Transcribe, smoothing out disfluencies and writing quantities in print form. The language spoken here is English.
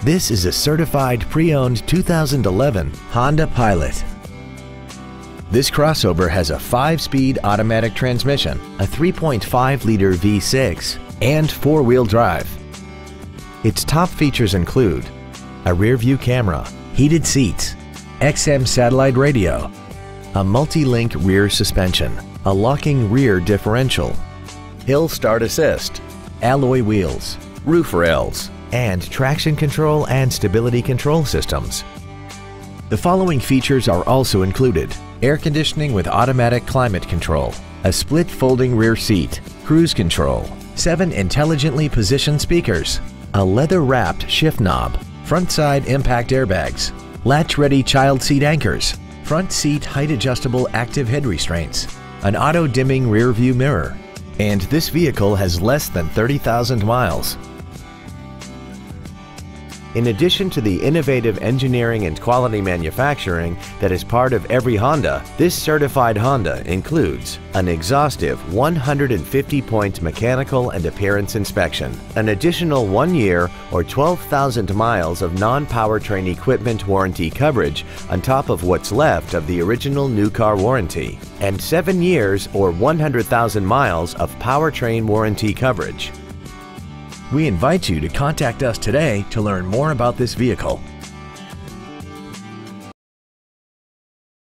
This is a certified pre-owned 2011 Honda Pilot. This crossover has a 5-speed automatic transmission, a 3.5-liter V6, and 4-wheel drive. Its top features include a rear-view camera, heated seats, XM satellite radio, a multi-link rear suspension, a locking rear differential, hill start assist, alloy wheels, roof rails, and traction control and stability control systems. The following features are also included: air conditioning with automatic climate control, a split folding rear seat, cruise control, 7 intelligently positioned speakers, a leather-wrapped shift knob, front side impact airbags, latch-ready child seat anchors, front seat height-adjustable active head restraints, an auto-dimming rear-view mirror, and this vehicle has less than 30,000 miles. In addition to the innovative engineering and quality manufacturing that is part of every Honda, this certified Honda includes an exhaustive 150-point mechanical and appearance inspection, an additional 1 year or 12,000 miles of non-powertrain equipment warranty coverage on top of what's left of the original new car warranty, and 7 years or 100,000 miles of powertrain warranty coverage. We invite you to contact us today to learn more about this vehicle.